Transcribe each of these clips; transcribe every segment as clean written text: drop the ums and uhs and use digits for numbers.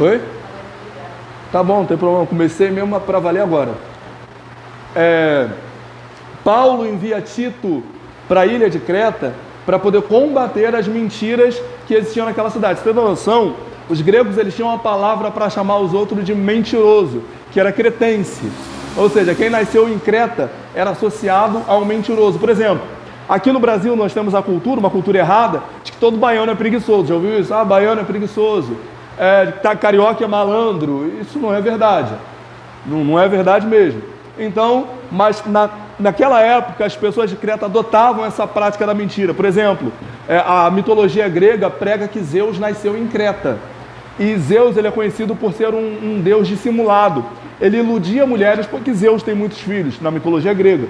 Oi? Tá bom, não tem problema. Comecei mesmo para valer agora. Paulo envia Tito para a ilha de Creta para poder combater as mentiras que existiam naquela cidade. Você tem uma noção? Os gregos eles tinham uma palavra para chamar os outros de mentiroso, que era cretense. Ou seja, quem nasceu em Creta era associado ao mentiroso. Por exemplo, aqui no Brasil nós temos a cultura, uma cultura errada, de que todo baiano é preguiçoso. Já ouviu isso? Ah, baiano é preguiçoso. Carioca é malandro. Isso não é verdade. Não é verdade mesmo. Então, mas naquela época as pessoas de Creta adotavam essa prática da mentira. Por exemplo, a mitologia grega prega que Zeus nasceu em Creta. E Zeus ele é conhecido por ser um deus dissimulado. Ele iludia mulheres porque Zeus tem muitos filhos na mitologia grega.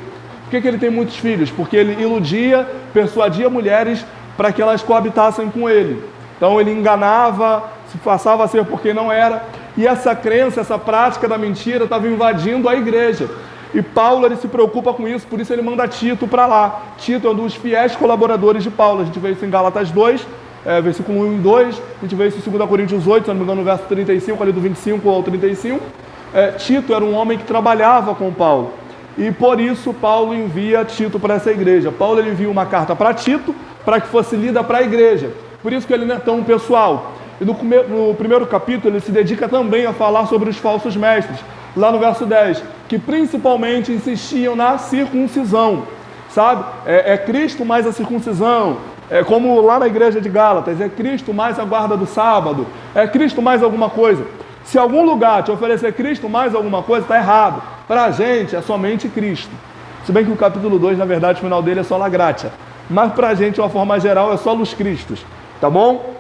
Por que ele tem muitos filhos? Porque ele iludia, persuadia mulheres para que elas coabitassem com ele. Então ele enganava, se passava a ser porque não era. E essa crença, essa prática da mentira estava invadindo a igreja. E Paulo ele se preocupa com isso, por isso ele manda Tito para lá. Tito é um dos fiéis colaboradores de Paulo. A gente vê isso em Gálatas 2, versículo 1 e 2. A gente vê isso em 2 Coríntios 8, se não me engano, no verso 35, ali do 25 ao 35. Tito era um homem que trabalhava com Paulo. E por isso Paulo envia Tito para essa igreja. Paulo ele envia uma carta para Tito, para que fosse lida para a igreja. Por isso que ele não é tão pessoal. E no primeiro capítulo ele se dedica também a falar sobre os falsos mestres. Lá no verso 10, que principalmente insistiam na circuncisão, sabe? É Cristo mais a circuncisão, como lá na igreja de Gálatas, é Cristo mais a guarda do sábado, é Cristo mais alguma coisa. Se algum lugar te oferecer Cristo mais alguma coisa, está errado. Para a gente é somente Cristo. Se bem que o capítulo 2, na verdade, o final dele é só la gratia. Mas para a gente, de uma forma geral, é só los Cristos, tá bom?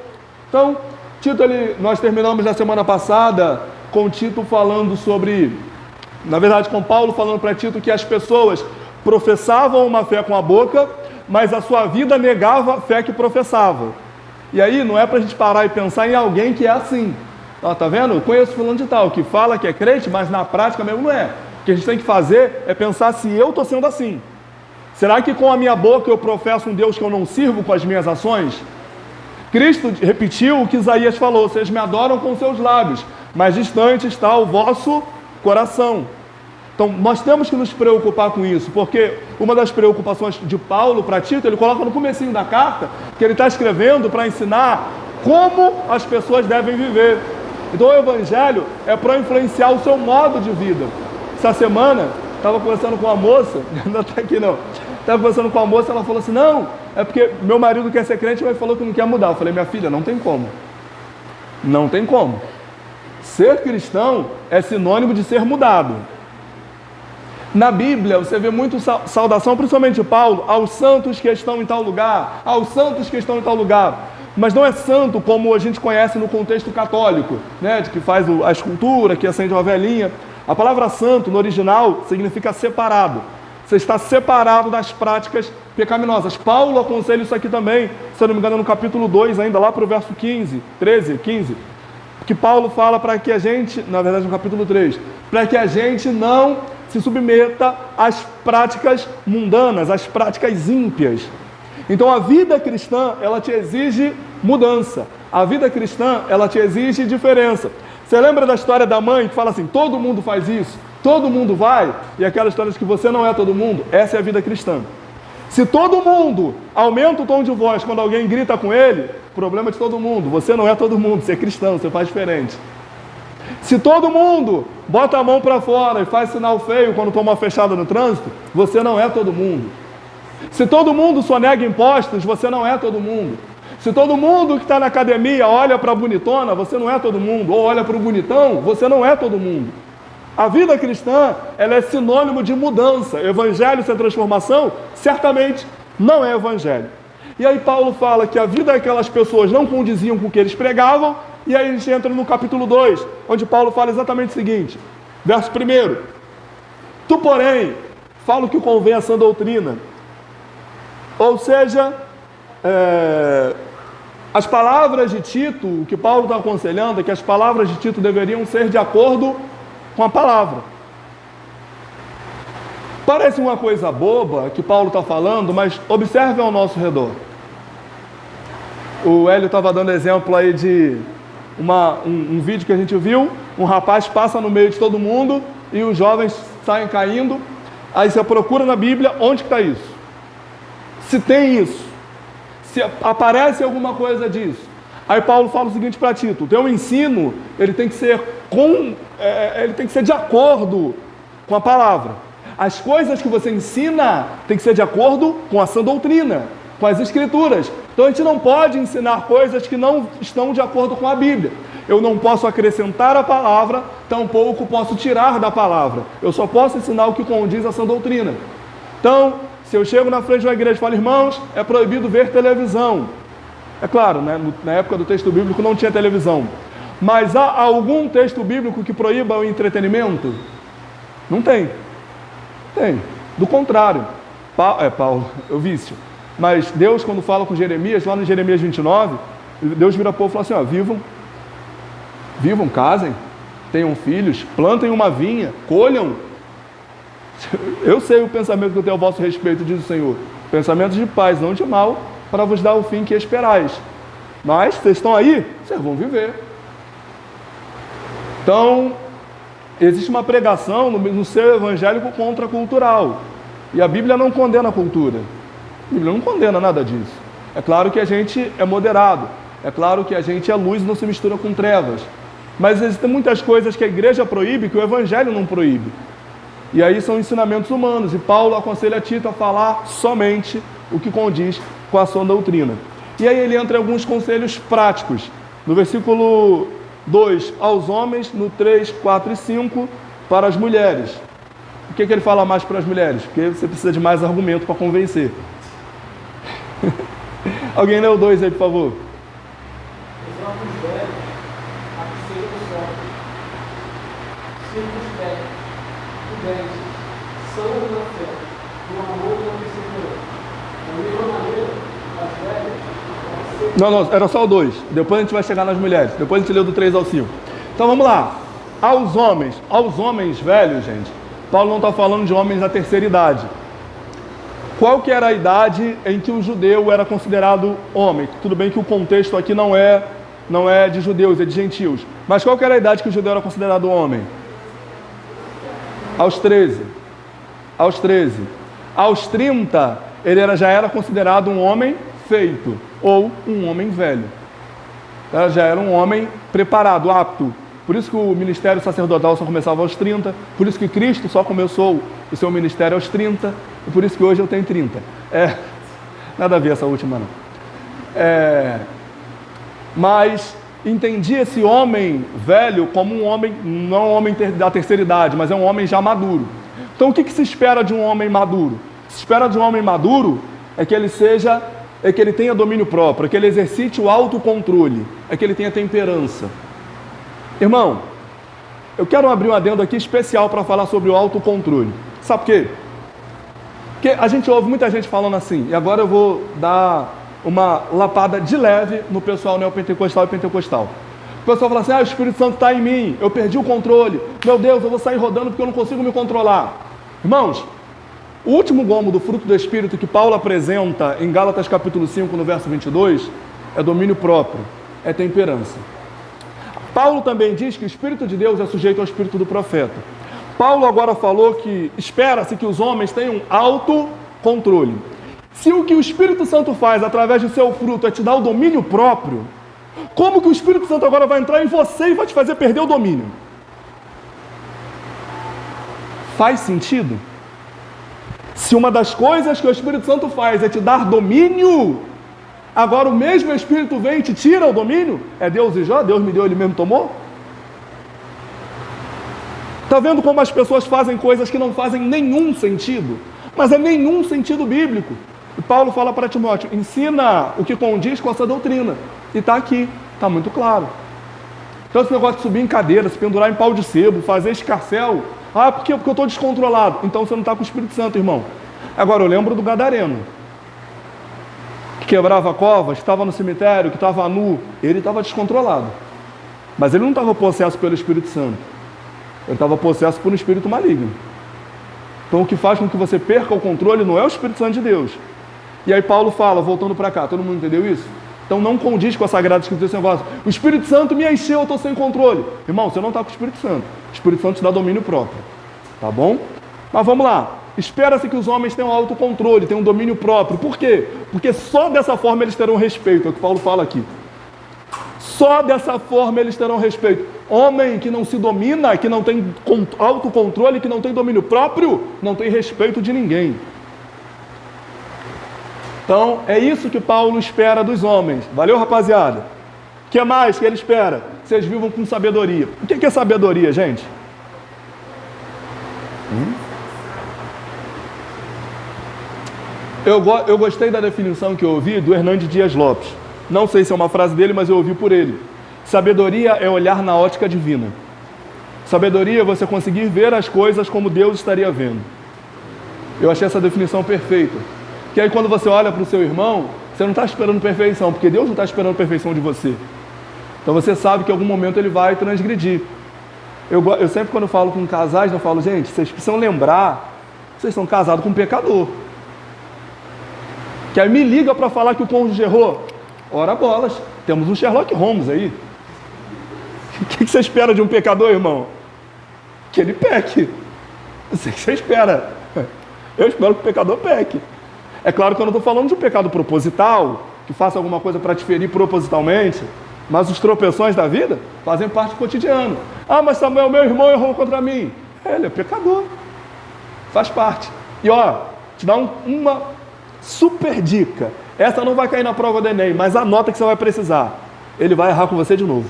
Então, Tito, nós terminamos na semana passada com Tito falando sobre, na verdade com Paulo falando para Tito que as pessoas professavam uma fé com a boca, mas a sua vida negava a fé que professavam. E aí não é para a gente parar e pensar em alguém que é assim. Tá vendo? Eu conheço fulano de tal, que fala que é crente, mas na prática mesmo não é. O que a gente tem que fazer é pensar se eu estou sendo assim. Será que com a minha boca eu professo um Deus que eu não sirvo com as minhas ações? Cristo repetiu o que Isaías falou: vocês me adoram com seus lábios, mas distante está o vosso coração. Então, nós temos que nos preocupar com isso, porque uma das preocupações de Paulo para Tito, ele coloca no comecinho da carta, que ele está escrevendo para ensinar como as pessoas devem viver. Então, o Evangelho é para influenciar o seu modo de vida. Essa semana, estava conversando com uma moça, não está aqui não, estava conversando com uma moça, ela falou assim, não, é porque meu marido quer ser crente, mas falou que não quer mudar. Eu falei, minha filha, não tem como. Não tem como. Ser cristão é sinônimo de ser mudado. Na Bíblia, você vê muito saudação, principalmente Paulo, aos santos que estão em tal lugar, aos santos que estão em tal lugar. Mas não é santo como a gente conhece no contexto católico, né? De que faz a escultura, que acende uma velinha. A palavra santo, no original, significa separado. Você está separado das práticas pecaminosas. Paulo aconselha isso aqui também, se eu não me engano, no capítulo 2, ainda lá para o verso 13, 15. Que Paulo fala para que a gente, na verdade no capítulo 3, para que a gente não se submeta às práticas mundanas, às práticas ímpias. Então a vida cristã, ela te exige mudança. A vida cristã, ela te exige diferença. Você lembra da história da mãe que fala assim, todo mundo faz isso, todo mundo vai, e aquela história de que você não é todo mundo? Essa é a vida cristã. Se todo mundo aumenta o tom de voz quando alguém grita com ele, problema de todo mundo. Você não é todo mundo, você é cristão, você faz diferente. Se todo mundo bota a mão para fora e faz sinal feio quando toma uma fechada no trânsito, você não é todo mundo. Se todo mundo sonega impostos, você não é todo mundo. Se todo mundo que está na academia olha para a bonitona, você não é todo mundo. Ou olha para o bonitão, você não é todo mundo. A vida cristã, ela é sinônimo de mudança. Evangelho sem transformação, certamente não é evangelho. E aí Paulo fala que a vida daquelas pessoas não condiziam com o que eles pregavam, e aí a gente entra no capítulo 2, onde Paulo fala exatamente o seguinte, verso 1, tu, porém, fala o que convém a sã doutrina. Ou seja, as palavras de Tito, o que Paulo está aconselhando é que as palavras de Tito deveriam ser de acordo com a palavra. Parece uma coisa boba que Paulo está falando, mas observe ao nosso redor. O Hélio estava dando exemplo aí de um vídeo que a gente viu, um rapaz passa no meio de todo mundo e os jovens saem caindo. Aí você procura na Bíblia, onde que está isso? Se tem isso, se aparece alguma coisa disso. Aí Paulo fala o seguinte para Tito: o teu ensino, ele tem que ser de acordo com a palavra. As coisas que você ensina tem que ser de acordo com a sã doutrina, com as escrituras. Então a gente não pode ensinar coisas que não estão de acordo com a Bíblia. Eu não posso acrescentar a palavra, tampouco posso tirar da palavra. Eu só posso ensinar o que condiz a sã doutrina. Então, se eu chego na frente de uma igreja e falo: irmãos, é proibido ver televisão. É claro, né? Na época do texto bíblico não tinha televisão. Mas há algum texto bíblico que proíba o entretenimento? Não tem. Tem. Do contrário. Paulo, é o vício. Mas Deus, quando fala com Jeremias, lá no Jeremias 29, Deus vira povo e fala assim: ó, vivam, casem, tenham filhos, plantem uma vinha, colham. Eu sei o pensamento que eu tenho a vosso respeito, diz o Senhor. Pensamentos de paz, não de mal, para vos dar o fim que esperais. Mas vocês estão aí, vocês vão viver. Então, existe uma pregação no seu evangélico contracultural. E a Bíblia não condena a cultura. A Bíblia não condena nada disso. É claro que a gente é moderado. É claro que a gente é luz e não se mistura com trevas. Mas existem muitas coisas que a igreja proíbe que o evangelho não proíbe. E aí são ensinamentos humanos. E Paulo aconselha Tito a falar somente o que condiz com a sã doutrina. E aí ele entra em alguns conselhos práticos. No versículo 2, aos homens, no 3, 4 e 5, para as mulheres. O que ele fala mais para as mulheres? Porque você precisa de mais argumento para convencer. Alguém lê o 2 aí, por favor. Exorta os velhos a que sejam sóbrios, circunspectos, prudentes, sãos na fé, no amor e na perseverança. Da mesma maneira, as velhas... Não, era só o 2. Depois a gente vai chegar nas mulheres. Depois a gente lê do 3 ao 5. Então vamos lá. Aos homens velhos, gente, Paulo não está falando de homens da terceira idade. Qual que era a idade em que o judeu era considerado homem? Tudo bem que o contexto aqui não é de judeus, é de gentios. Mas qual que era a idade que o judeu era considerado homem? Aos 13. Aos 13. Aos 30, ele já era considerado um homem feito, ou um homem velho. Ela já era um homem preparado, apto. Por isso que o ministério sacerdotal só começava aos 30, por isso que Cristo só começou o seu ministério aos 30, e por isso que hoje eu tenho 30. Nada a ver essa última, não. Mas entendi esse homem velho como um homem, não um homem da terceira idade, mas é um homem já maduro. Então o que se espera de um homem maduro? Se espera de um homem maduro é que ele tenha domínio próprio, é que ele exercite o autocontrole, é que ele tenha temperança. Irmão, eu quero abrir um adendo aqui especial para falar sobre o autocontrole. Sabe por quê? Porque a gente ouve muita gente falando assim, e agora eu vou dar uma lapada de leve no pessoal neopentecostal e pentecostal. O pessoal fala assim: o Espírito Santo está em mim, eu perdi o controle, meu Deus, eu vou sair rodando porque eu não consigo me controlar. Irmãos, o último gomo do fruto do Espírito que Paulo apresenta em Gálatas capítulo 5, no verso 22, é domínio próprio, é temperança. Paulo também diz que o Espírito de Deus é sujeito ao Espírito do profeta. Paulo agora falou que espera-se que os homens tenham autocontrole. Se o que o Espírito Santo faz através do seu fruto é te dar o domínio próprio, como que o Espírito Santo agora vai entrar em você e vai te fazer perder o domínio? Faz sentido? Se uma das coisas que o Espírito Santo faz é te dar domínio, agora o mesmo Espírito vem e te tira o domínio? É Deus e Jó? Deus me deu, ele mesmo tomou? Está vendo como as pessoas fazem coisas que não fazem nenhum sentido? Mas é nenhum sentido bíblico. E Paulo fala para Timóteo: ensina o que condiz com essa doutrina. E está aqui, está muito claro. Então esse negócio de subir em cadeira, se pendurar em pau de sebo, fazer escarcéu, por quê? Porque eu estou descontrolado. Então você não está com o Espírito Santo, irmão. Agora eu lembro do gadareno, que quebrava covas, que estava no cemitério, que estava nu. Ele estava descontrolado. Mas ele não estava possesso pelo Espírito Santo. Ele estava possesso por um espírito maligno. Então o que faz com que você perca o controle não é o Espírito Santo de Deus. E aí Paulo fala, voltando para cá, todo mundo entendeu isso? Então não condiz com a Sagrada Escritura esse negócio. O Espírito Santo me encheu, eu estou sem controle. Irmão, você não está com o Espírito Santo. O Espírito Santo te dá domínio próprio. Tá bom? Mas vamos lá. Espera-se que os homens tenham autocontrole, tenham domínio próprio. Por quê? Porque só dessa forma eles terão respeito. É o que Paulo fala aqui. Só dessa forma eles terão respeito. Homem que não se domina, que não tem autocontrole, que não tem domínio próprio, não tem respeito de ninguém. Então, é isso que Paulo espera dos homens. Valeu, rapaziada? O que mais que ele espera? Que vocês vivam com sabedoria. O que é sabedoria, gente? Eu gostei da definição que eu ouvi do Hernandes Dias Lopes. Não sei se é uma frase dele, mas eu ouvi por ele. Sabedoria é olhar na ótica divina. Sabedoria é você conseguir ver as coisas como Deus estaria vendo. Eu achei essa definição perfeita. Que aí quando você olha para o seu irmão, você não está esperando perfeição, porque Deus não está esperando perfeição de você. Então você sabe que em algum momento ele vai transgredir. Eu sempre quando eu falo com casais, eu falo, gente, vocês precisam lembrar, vocês são casados com um pecador. Que aí me liga para falar que o cônjuge errou. Ora bolas, temos um Sherlock Holmes aí. O que você espera de um pecador, irmão? Que ele peque. Não sei o que você espera. Eu espero que o pecador peque. É claro que eu não estou falando de um pecado proposital, que faça alguma coisa para te ferir propositalmente, mas os tropeções da vida fazem parte do cotidiano. Ah, mas Samuel, meu irmão errou contra mim. Ele é pecador. Faz parte. E ó, te dá uma super dica. Essa não vai cair na prova do Enem, mas anota que você vai precisar. Ele vai errar com você de novo.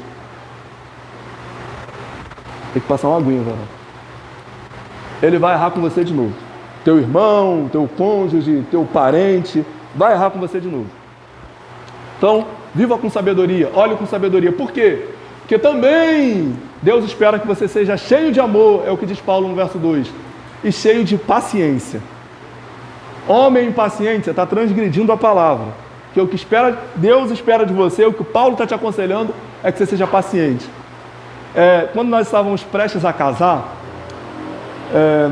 Tem que passar uma aguinha, velho. Ele vai errar com você de novo. Teu irmão, teu cônjuge, teu parente, vai errar com você de novo. Então, viva com sabedoria, olhe com sabedoria. Por quê? Porque também Deus espera que você seja cheio de amor, é o que diz Paulo no verso 2, e cheio de paciência. Homem impaciente, você está transgredindo a palavra. Que o que Deus espera de você, o que Paulo está te aconselhando, é que você seja paciente. Quando nós estávamos prestes a casar,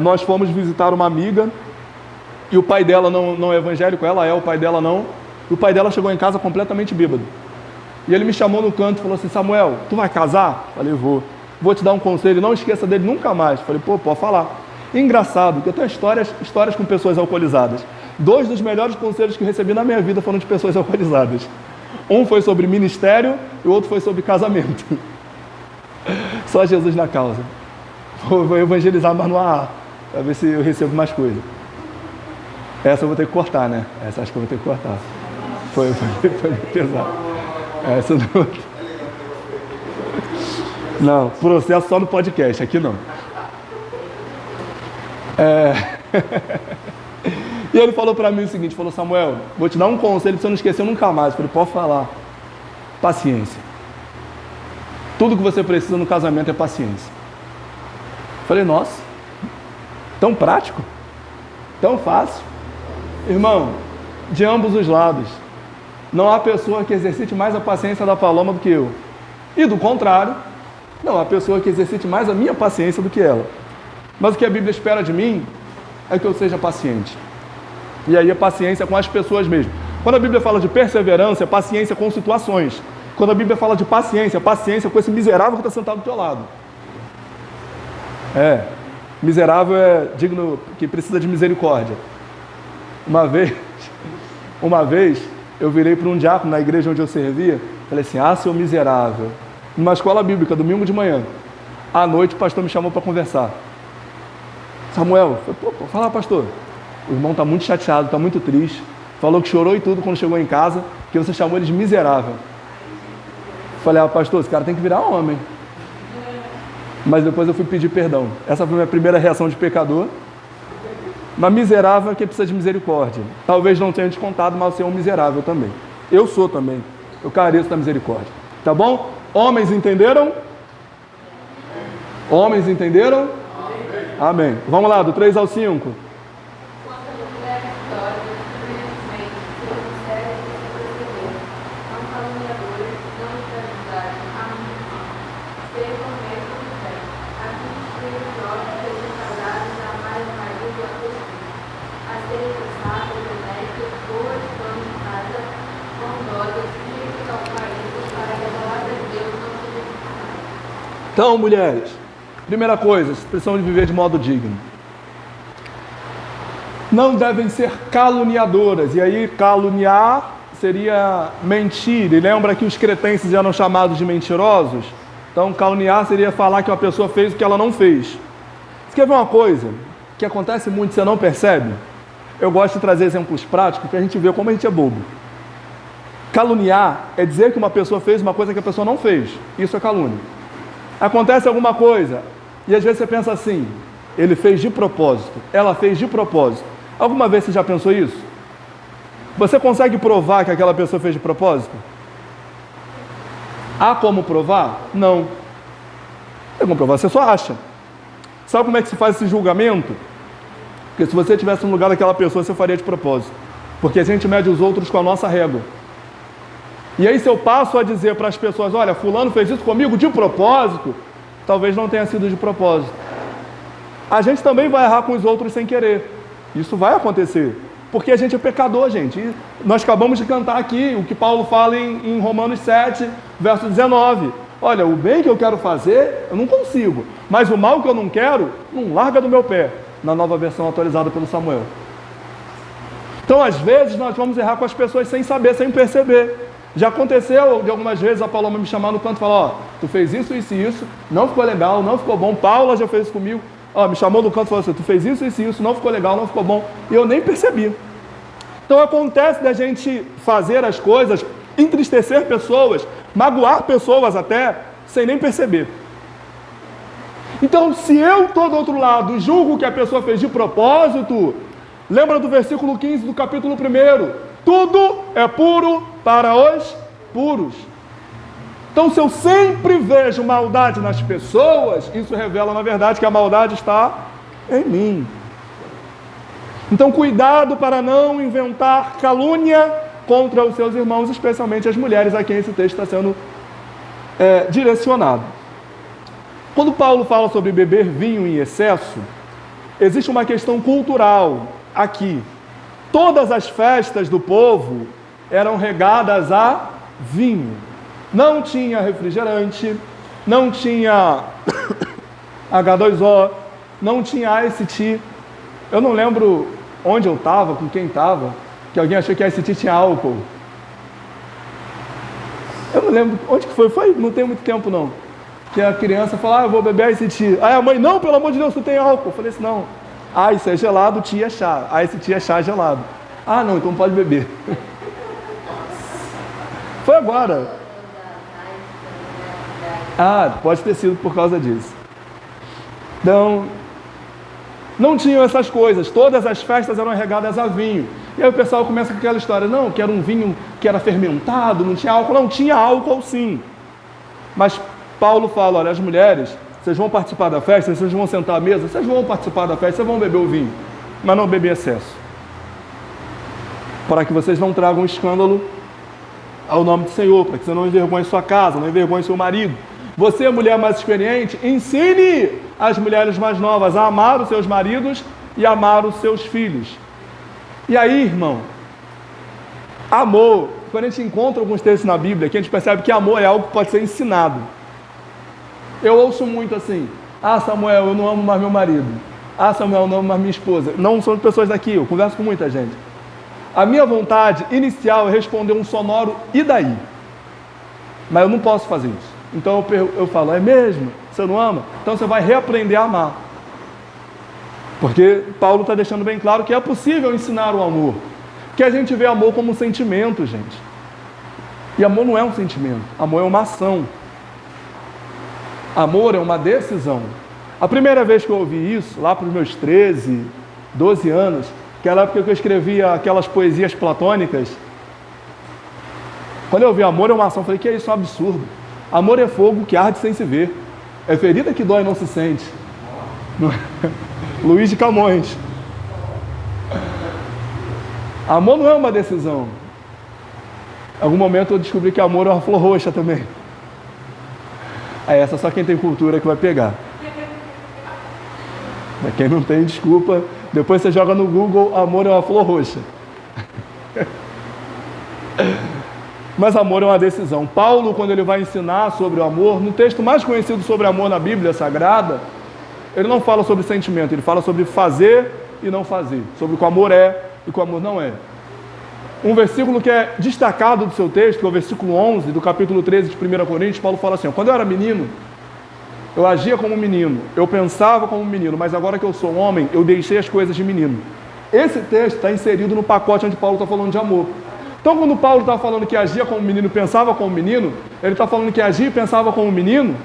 nós fomos visitar uma amiga, e o pai dela não é evangélico, ela é, o pai dela não, e o pai dela chegou em casa completamente bêbado. E ele me chamou no canto e falou assim, Samuel, tu vai casar? Falei, vou te dar um conselho, não esqueça dele nunca mais. Falei, pode falar. Engraçado, que eu tenho histórias com pessoas alcoolizadas. 2 dos melhores conselhos que eu recebi na minha vida foram de pessoas alcoolizadas. Um foi sobre ministério e o outro foi sobre casamento. Só Jesus na causa. Vou evangelizar, mas não há, para ver se eu recebo mais coisa. Essa eu vou ter que cortar, né? Essa acho que eu vou ter que cortar. Foi pesado. Essa não. Não, processo só no podcast, aqui não. E ele falou para mim o seguinte, falou, Samuel, vou te dar um conselho para você não esquecer nunca mais. Eu falei, pode falar. Paciência. Tudo que você precisa no casamento é paciência. Eu falei, nossa, tão prático, tão fácil. Irmão, de ambos os lados, não há pessoa que exercite mais a paciência da Paloma do que eu. E do contrário, não há pessoa que exercite mais a minha paciência do que ela. Mas o que a Bíblia espera de mim é que eu seja paciente. E aí é paciência com as pessoas mesmo. Quando a Bíblia fala de perseverança, é paciência com situações. Quando a Bíblia fala de paciência, paciência com esse miserável que está sentado do teu lado. Miserável é digno, que precisa de misericórdia. Uma vez, eu virei para um diácono na igreja onde eu servia, falei assim, seu miserável. Numa escola bíblica, domingo de manhã. À noite, o pastor me chamou para conversar. Samuel, falei, fala, pastor. O irmão está muito chateado, está muito triste. Falou que chorou e tudo quando chegou em casa, que você chamou ele de miserável. Falei, pastor, esse cara tem que virar homem. Mas depois eu fui pedir perdão. Essa foi a minha primeira reação de pecador. Mas miserável é que precisa de misericórdia. Talvez não tenha te contado, mas você é um miserável também. Eu sou também. Eu careço da misericórdia. Tá bom? Homens entenderam? Homens entenderam? Amém. Vamos lá, do 3 ao 5. Então, mulheres, primeira coisa, vocês precisam de viver de modo digno. Não devem ser caluniadoras. E aí, caluniar seria mentir. E lembra que os cretenses eram chamados de mentirosos? Então, caluniar seria falar que uma pessoa fez o que ela não fez. Você quer ver uma coisa que acontece muito e você não percebe? Eu gosto de trazer exemplos práticos para a gente ver como a gente é bobo. Caluniar é dizer que uma pessoa fez uma coisa que a pessoa não fez. Isso é calúnia. Acontece alguma coisa e às vezes você pensa assim, ele fez de propósito, ela fez de propósito. Alguma vez você já pensou isso? Você consegue provar que aquela pessoa fez de propósito? Há como provar? Não. Não tem como provar, você só acha. Sabe como é que se faz esse julgamento? Porque se você estivesse no lugar daquela pessoa, você faria de propósito. Porque a gente mede os outros com a nossa régua. E aí se eu passo a dizer para as pessoas, olha, fulano fez isso comigo de propósito, talvez não tenha sido de propósito. A gente também vai errar com os outros sem querer. Isso vai acontecer. Porque a gente é pecador, gente. E nós acabamos de cantar aqui o que Paulo fala em Romanos 7, verso 19. Olha, o bem que eu quero fazer, eu não consigo. Mas o mal que eu não quero, não larga do meu pé. Na nova versão atualizada pelo Samuel. Então, às vezes, nós vamos errar com as pessoas sem saber, sem perceber. Já aconteceu de algumas vezes a Paloma me chamar no canto e falar, ó, tu fez isso, isso e isso, não ficou legal, não ficou bom. Paula já fez isso comigo. Ó, me chamou no canto e falou assim, tu fez isso, isso e isso, não ficou legal, não ficou bom. E eu nem percebi. Então acontece da gente fazer as coisas, entristecer pessoas, magoar pessoas até, sem nem perceber. Então, se eu estou do outro lado, julgo que a pessoa fez de propósito, lembra do versículo 15 do capítulo 1, tudo é puro para os puros. Então, se eu sempre vejo maldade nas pessoas, isso revela, na verdade, que a maldade está em mim. Então, cuidado para não inventar calúnia contra os seus irmãos, especialmente as mulheres a quem esse texto está sendo direcionado. Quando Paulo fala sobre beber vinho em excesso, existe uma questão cultural aqui. Todas as festas do povo eram regadas a vinho. Não tinha refrigerante, não tinha H2O, não tinha Ice Tea. Eu não lembro onde eu estava, com quem estava, que alguém achou que Ice Tea tinha álcool. Eu não lembro onde que foi, não tem muito tempo não. Que a criança fala, eu vou beber Ice Tea. Aí a mãe, não, pelo amor de Deus, tu tem álcool. Eu falei assim, não. Isso é gelado, tea é chá. Ice Tea é chá gelado. Não, então pode beber. Foi agora. Pode ter sido por causa disso. Então, não tinham essas coisas. Todas as festas eram regadas a vinho. E aí o pessoal começa com aquela história, não, que era um vinho que era fermentado, não tinha álcool. Não, tinha álcool sim. Mas Paulo fala, olha, as mulheres, vocês vão participar da festa, vocês vão sentar à mesa, vocês vão participar da festa, vocês vão beber o vinho, mas não beber excesso. Para que vocês não tragam escândalo ao nome do Senhor, para que você não envergonhe sua casa, não envergonhe seu marido. Você, mulher mais experiente, ensine as mulheres mais novas a amar os seus maridos e amar os seus filhos. E aí, irmão, amor, quando a gente encontra alguns textos na Bíblia, que a gente percebe que amor é algo que pode ser ensinado. Eu ouço muito assim, Samuel, eu não amo mais meu marido. Samuel, eu não amo mais minha esposa. Não são pessoas daqui, eu converso com muita gente. A minha vontade inicial é responder um sonoro, e daí? Mas eu não posso fazer isso. Então eu falo, é mesmo? Você não ama? Então você vai reaprender a amar. Porque Paulo está deixando bem claro que é possível ensinar o amor. Porque a gente vê amor como um sentimento, gente. E amor não é um sentimento, amor é uma ação. Amor é uma decisão. A primeira vez que eu ouvi isso, lá para os meus 13, 12 anos, aquela época que eu escrevia aquelas poesias platônicas, quando eu ouvi amor é uma ação, eu falei, que é isso, é um absurdo. Amor é fogo que arde sem se ver. É ferida que dói e não se sente. Luiz de Camões. Amor não é uma decisão. Em algum momento eu descobri que amor é uma flor roxa também. Essa só quem tem cultura que vai pegar. Pra quem não tem, desculpa. Depois você joga no Google, amor é uma flor roxa. Mas amor é uma decisão. Paulo, quando ele vai ensinar sobre o amor, no texto mais conhecido sobre amor na Bíblia Sagrada, ele não fala sobre sentimento, ele fala sobre fazer e não fazer, sobre o que o amor é e o que o amor não é. Um versículo que é destacado do seu texto, que é o versículo 11 do capítulo 13 de 1 Coríntios, Paulo fala assim: quando eu era menino, eu agia como menino, eu pensava como menino, mas agora que eu sou homem, eu deixei as coisas de menino. Esse texto está inserido no pacote onde Paulo está falando de amor. Então, quando Paulo está falando que agia como menino e pensava como menino, ele está falando que agia e pensava como menino,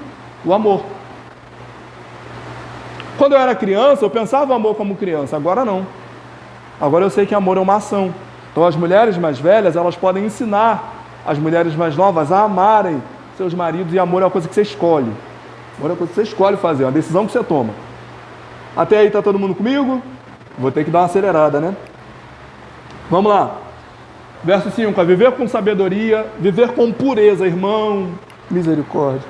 o amor. Quando eu era criança, eu pensava o amor como criança, agora não. Agora eu sei que amor é uma ação. Então, as mulheres mais velhas, elas podem ensinar as mulheres mais novas a amarem seus maridos, e amor é uma coisa que você escolhe. Amor é uma coisa que você escolhe fazer, é uma decisão que você toma. Até aí está todo mundo comigo? Vou ter que dar uma acelerada, né? Vamos lá. Verso 5, a viver com sabedoria, viver com pureza, irmão, misericórdia.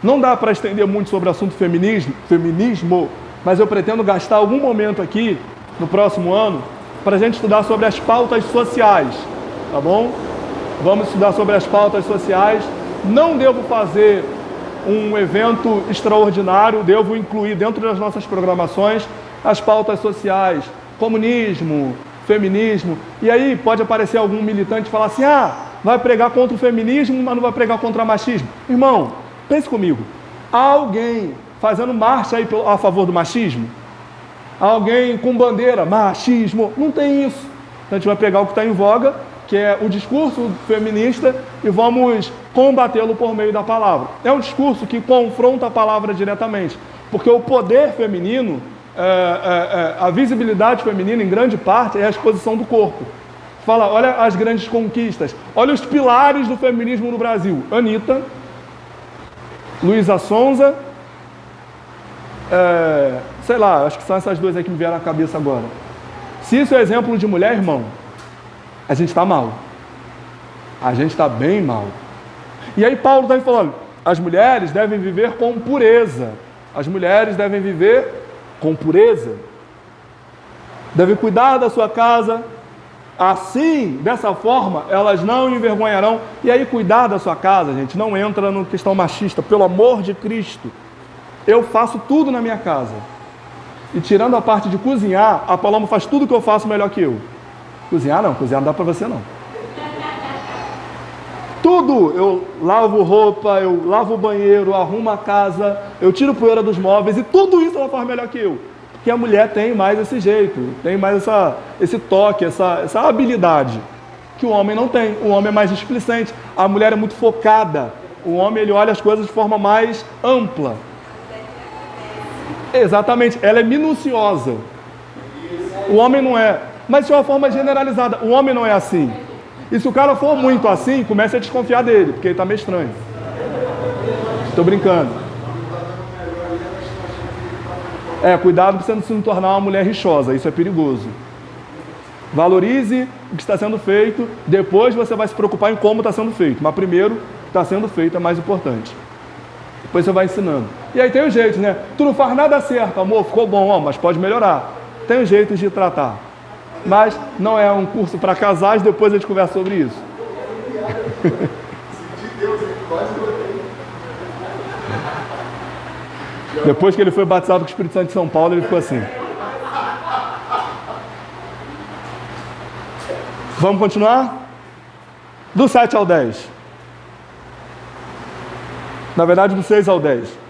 Não dá para estender muito sobre o assunto feminismo, mas eu pretendo gastar algum momento aqui, no próximo ano, para a gente estudar sobre as pautas sociais, tá bom? Vamos estudar sobre as pautas sociais. Não devo fazer um evento extraordinário, devo incluir dentro das nossas programações as pautas sociais, comunismo, feminismo, e aí pode aparecer algum militante e falar assim: vai pregar contra o feminismo, mas não vai pregar contra o machismo. Irmão, pense comigo, há alguém fazendo marcha aí a favor do machismo? Há alguém com bandeira, machismo? Não tem isso. Então a gente vai pegar o que está em voga, que é o discurso feminista, e vamos combatê-lo por meio da palavra. É um discurso que confronta a palavra diretamente, porque o poder feminino, a visibilidade feminina, em grande parte, é a exposição do corpo. Fala, olha as grandes conquistas, olha os pilares do feminismo no Brasil: Anitta, Luísa Sonza, sei lá, acho que são essas duas aí que me vieram à cabeça agora. Se isso é exemplo de mulher, irmão, a gente está mal. A gente está bem mal. E aí Paulo está falando, as mulheres devem viver com pureza. As mulheres devem viver com pureza. Devem cuidar da sua casa. Assim, dessa forma, elas não envergonharão. E aí cuidar da sua casa, gente, não entra no questão machista. Pelo amor de Cristo. Eu faço tudo na minha casa. E tirando a parte de cozinhar, a Paloma faz tudo que eu faço melhor que eu. Cozinhar não dá pra você não. Tudo, eu lavo roupa, eu lavo o banheiro, arrumo a casa, eu tiro poeira dos móveis, e tudo isso ela faz melhor que eu. Porque a mulher tem mais esse jeito, tem mais esse toque, essa habilidade, que o homem não tem. O homem é mais displicente, a mulher é muito focada, o homem ele olha as coisas de forma mais ampla. Exatamente, ela é minuciosa. O homem não é. Mas de uma forma generalizada, o homem não é assim. E se o cara for muito assim, comece a desconfiar dele, porque ele está meio estranho. Estou brincando. Cuidado para você não se tornar uma mulher rixosa, isso é perigoso. Valorize o que está sendo feito, depois você vai se preocupar em como está sendo feito. Mas primeiro, o que está sendo feito é mais importante. Depois você vai ensinando. E aí tem os jeitos, né? Tu não faz nada certo, amor, ficou bom, mas pode melhorar. Tem os jeitos de tratar. Mas não é um curso para casais, depois a gente conversa sobre isso. Depois que ele foi batizado com o Espírito Santo de São Paulo, ele ficou assim. Vamos continuar? Do 7 ao 10. Na verdade, do 6 ao 10.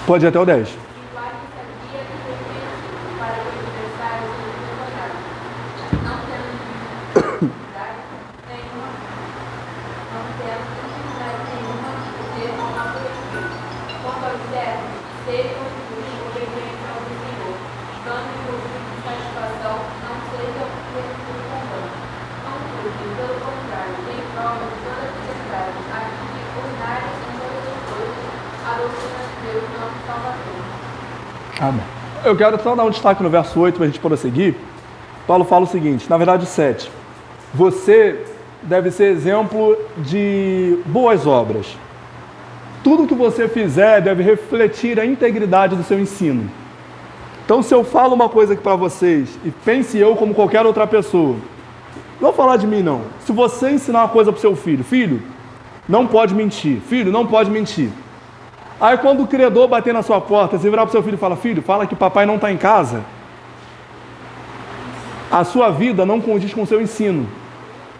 Pode ir até o 10. Amém. Eu quero só dar um destaque no verso 8 para a gente prosseguir. Paulo fala o seguinte, na verdade 7. Você deve ser exemplo de boas obras. Tudo que você fizer deve refletir a integridade do seu ensino. Então, se eu falo uma coisa aqui para vocês, e pense eu como qualquer outra pessoa, não falar de mim não. Se você ensinar uma coisa para o seu filho, filho, não pode mentir, filho, não pode mentir. Aí quando o credor bater na sua porta, você virar para o seu filho e falar, filho, fala que papai não está em casa, a sua vida não condiz com o seu ensino.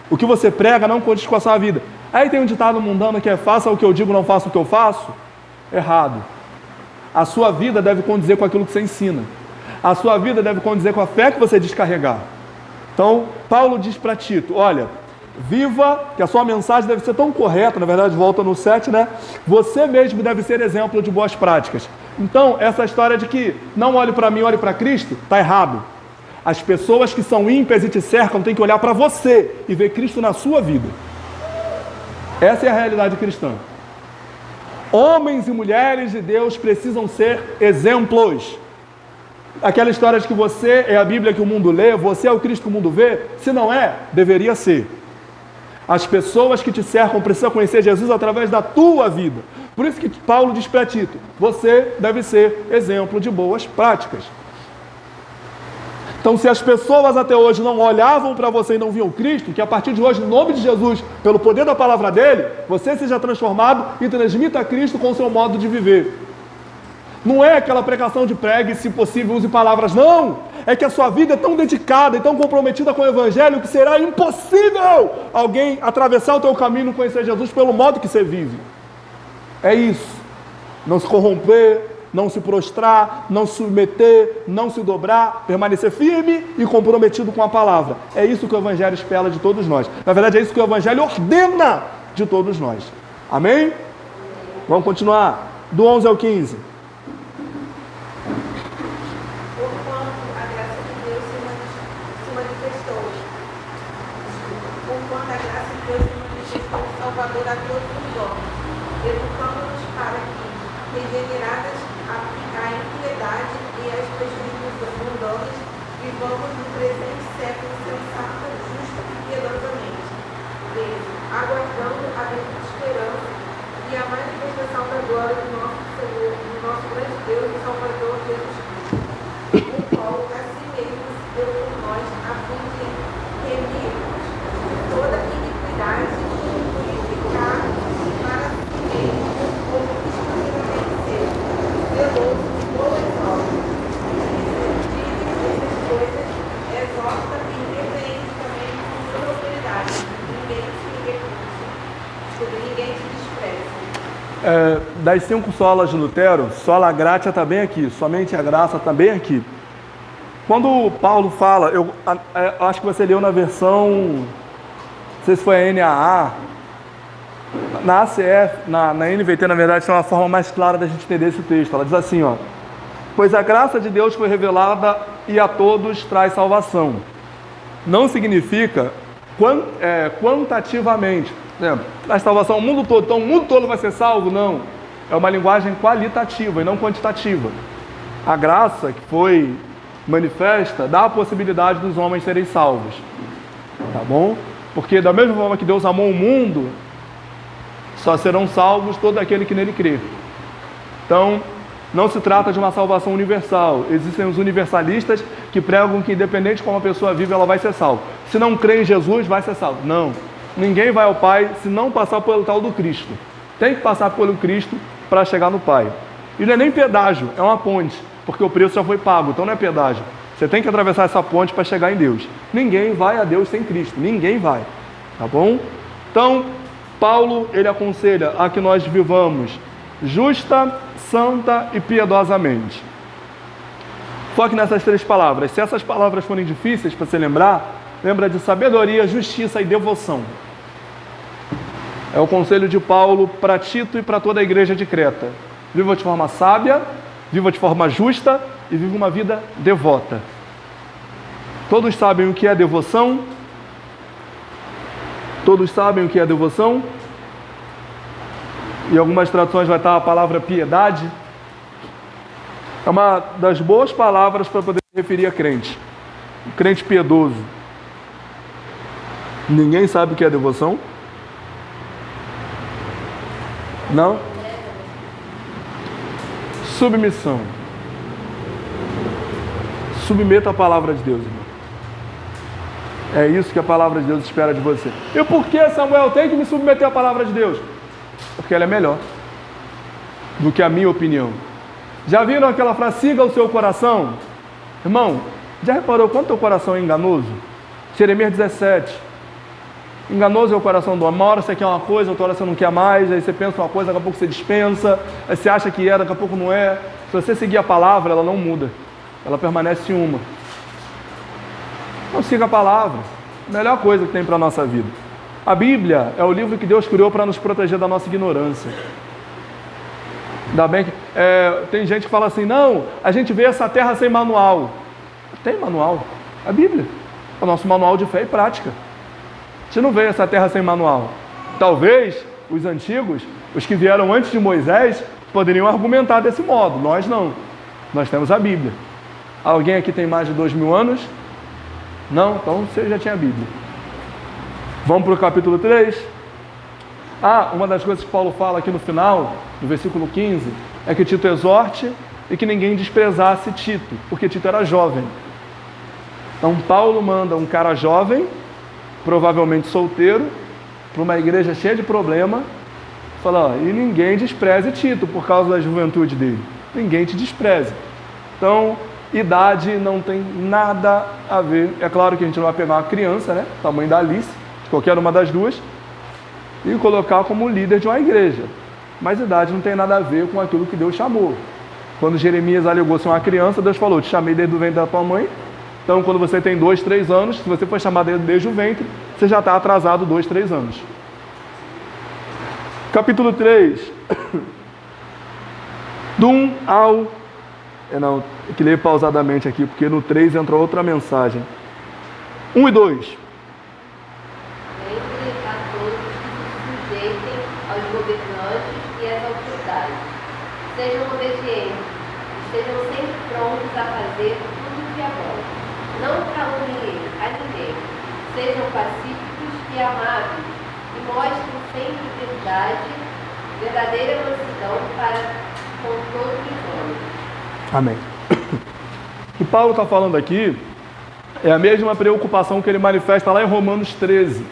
O que você prega não condiz com a sua vida. Aí tem um ditado mundano que é, faça o que eu digo, não faça o que eu faço. Errado. A sua vida deve condizer com aquilo que você ensina. A sua vida deve condizer com a fé que você diz carregar. Então, Paulo diz para Tito, olha, viva, que a sua mensagem deve ser tão correta, na verdade volta no 7, né? Você mesmo deve ser exemplo de boas práticas. Então, essa história de que não olhe para mim, olhe para Cristo, está errado. As pessoas que são ímpias e te cercam têm que olhar para você e ver Cristo na sua vida. Essa é a realidade cristã. Homens e mulheres de Deus precisam ser exemplos. Aquela história de que você é a Bíblia que o mundo lê, você é o Cristo que o mundo vê, se não é, deveria ser. As pessoas que te cercam precisam conhecer Jesus através da tua vida. Por isso que Paulo diz para Tito, você deve ser exemplo de boas práticas. Então, se as pessoas até hoje não olhavam para você e não viam Cristo, que a partir de hoje, em nome de Jesus, pelo poder da palavra dele, você seja transformado e transmita Cristo com o seu modo de viver. Não é aquela pregação de pregue, se possível, use palavras, não! É que a sua vida é tão dedicada e tão comprometida com o Evangelho que será impossível alguém atravessar o teu caminho e conhecer Jesus pelo modo que você vive. É isso. Não se corromper, não se prostrar, não se submeter, não se dobrar, permanecer firme e comprometido com a palavra. É isso que o Evangelho espera de todos nós. Na verdade, é isso que o Evangelho ordena de todos nós. Amém? Vamos continuar. Do 11 ao 15. Salvador a todos os homens, educando-nos para que, regeneradas, a impiedade e as paixões mundanas, vivamos no presente século sensata, justa e piedosamente. Aguardando a bendita esperança e a manifestação da glória do nosso Senhor, do nosso grande Deus e Salvador Jesus Cristo, o qual a si mesmo se deu por nós, a fim de remir-nos de toda iniquidade e purificar para si mesmo um povo exclusivamente seu, zeloso de boas obras. Dizem essas coisas, exorta e repreende também com toda autoridade. Ninguém te despreza. Das 5 solas de Lutero, sola gratia está bem aqui, somente a graça está bem aqui. Quando Paulo fala, eu acho que você leu na versão, não sei se foi a NAA, na ACF, na NVT, na verdade, tem uma forma mais clara da gente entender esse texto. Ela diz assim, ó, pois a graça de Deus foi revelada e a todos traz salvação. Não significa quantitativamente, traz salvação ao mundo todo, então o mundo todo vai ser salvo? Não. É uma linguagem qualitativa e não quantitativa. A graça que foi manifesta dá a possibilidade dos homens serem salvos. Tá bom? Porque da mesma forma que Deus amou o mundo, só serão salvos todo aquele que nele crê. Então, não se trata de uma salvação universal. Existem os universalistas que pregam que independente de como a pessoa vive, ela vai ser salva. Se não crê em Jesus, vai ser salvo. Não. Ninguém vai ao Pai se não passar pelo tal do Cristo. Tem que passar pelo Cristo para chegar no Pai. E não é nem pedágio, é uma ponte, porque o preço já foi pago, então não é pedágio. Você tem que atravessar essa ponte para chegar em Deus. Ninguém vai a Deus sem Cristo, ninguém vai. Tá bom? Então, Paulo, ele aconselha a que nós vivamos justa, santa e piedosamente. Foque nessas 3 palavras. Se essas palavras forem difíceis para você lembra de sabedoria, justiça e devoção. É o conselho de Paulo para Tito e para toda a igreja de Creta. Viva de forma sábia, viva de forma justa e viva uma vida devota. Todos sabem o que é devoção? Todos sabem o que é devoção? Em algumas traduções vai estar a palavra piedade. É uma das boas palavras para poder se referir a crente. Um crente piedoso. Ninguém sabe o que é devoção? Não? Submissão. Submeta a palavra de Deus, irmão. É isso que a palavra de Deus espera de você. E por que, Samuel, tem que me submeter à palavra de Deus? Porque ela é melhor do que a minha opinião. Já viram aquela frase, siga o seu coração? Irmão, já reparou quanto teu coração é enganoso? Jeremias 17. Enganoso é o coração do homem. Uma hora você quer uma coisa, outra hora você não quer mais, aí você pensa uma coisa, daqui a pouco você dispensa, aí você acha que é, daqui a pouco não é. Se você seguir a palavra, ela não muda. Ela permanece uma. Então siga a palavra. Melhor coisa que tem para a nossa vida. A Bíblia é o livro que Deus criou para nos proteger da nossa ignorância. Ainda bem que tem gente que fala assim, não, a gente vê essa terra sem manual. Tem manual. A Bíblia é o nosso manual de fé e prática. A gente não vê essa terra sem manual. Talvez os antigos, os que vieram antes de Moisés, poderiam argumentar desse modo. Nós não. Nós temos a Bíblia. Alguém aqui tem mais de 2000 anos? Não? Então você já tinha a Bíblia. Vamos para o capítulo 3. Uma das coisas que Paulo fala aqui no final, no versículo 15, é que Tito exorte e que ninguém desprezasse Tito, porque Tito era jovem. Então Paulo manda um cara jovem, provavelmente solteiro, para uma igreja cheia de problema, fala, e ninguém despreze Tito por causa da juventude dele. Ninguém te despreze. Então, idade não tem nada a ver. É claro que a gente não vai pegar uma criança, né? Tamanho da Alice, de qualquer uma das duas, e colocar como líder de uma igreja. Mas idade não tem nada a ver com aquilo que Deus chamou. Quando Jeremias alegou ser uma criança, Deus falou, te chamei desde o ventre da tua mãe. Então, quando você tem 2, 3 anos, se você foi chamado desde o ventre, você já está atrasado 2, 3 anos. Capítulo 3. Do 1 ao... Não, tem que ler pausadamente aqui, porque no 3 entra outra mensagem. 1 e 2. Entre a todos que se sujeitem aos governantes e às autoridades. Sejam obedientes, estejam sempre prontos a fazer tudo o que é bom. Não caluniem a ninguém. Sejam pacíficos e amáveis e mostrem sempre verdadeira mansidão para com todos os homens. Amém. O Paulo está falando aqui é a mesma preocupação que ele manifesta lá em Romanos 13,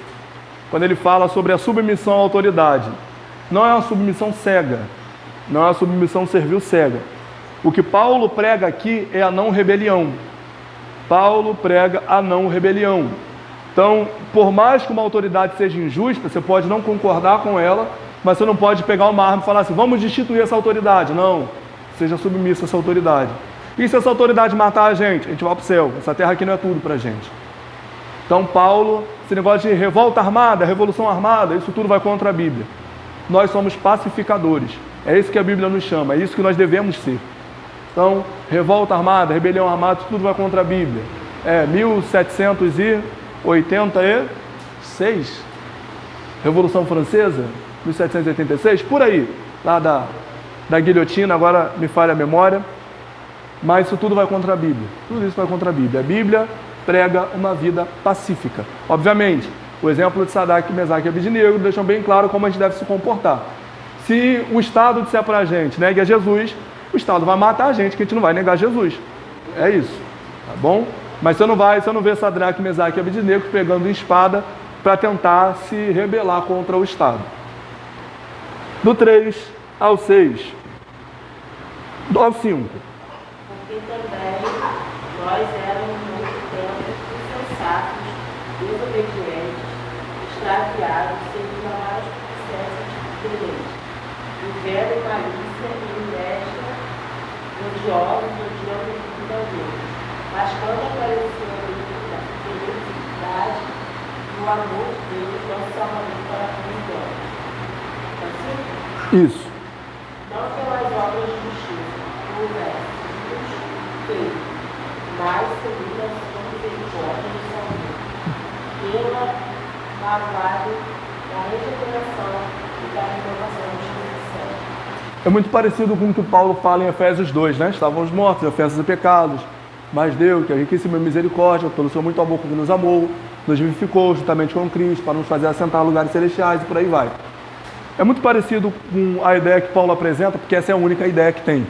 quando ele fala sobre a submissão à autoridade. Não é uma submissão cega, não é uma submissão servil cega. O que Paulo prega aqui é a não rebelião. Paulo prega a não rebelião. Então, por mais que uma autoridade seja injusta, você pode não concordar com ela, mas você não pode pegar uma arma e falar assim, vamos destituir essa autoridade. Não, seja submisso a essa autoridade. E se essa autoridade matar a gente vai para o céu. Essa terra aqui não é tudo para a gente. Então Paulo, esse negócio de revolta armada, revolução armada, isso tudo vai contra a Bíblia. Nós somos pacificadores. É isso que a Bíblia nos chama, é isso que nós devemos ser. Então, revolta armada, rebelião armada, isso tudo vai contra a Bíblia. 1786, Revolução Francesa, 1786, por aí, lá da guilhotina, agora me falha a memória, mas isso tudo vai contra a Bíblia. Tudo isso vai contra a Bíblia. A Bíblia prega uma vida pacífica. Obviamente, o exemplo de Sadraque, Mesaque e Abednego deixam bem claro como a gente deve se comportar. Se o Estado disser para a gente, negue a Jesus, o Estado vai matar a gente, que a gente não vai negar Jesus. É isso, tá bom? Mas você não vê Sadraque, Mesaque e Abednego pegando espada para tentar se rebelar contra o Estado. Do 3 ao 6. Do 5. Porque também nós éramos muito tempo insensatos, desobedientes, extraviados, segundo a mais processos de Deus, vivendo em malícia e inveja, odiosos, odiando tudo a Deus. Mas quando apareceu a felicidade e o amor de Deus, nosso Salvador para com os homens. Assim? Isso. Não pelas obras de justiça, feito, mas segundo a sua misericórdia do Salvador, pela lavagem da regeneração e da renovação do Espírito Santo. É muito parecido com o que Paulo fala em Efésios 2, né? Estávamos mortos em ofensas e pecados, mas Deus, que é riquíssima em misericórdia, pelo seu muito amor que nos amou, nos vivificou juntamente com Cristo, para nos fazer assentar em lugares celestiais e por aí vai. É muito parecido com a ideia que Paulo apresenta, porque essa é a única ideia que tem.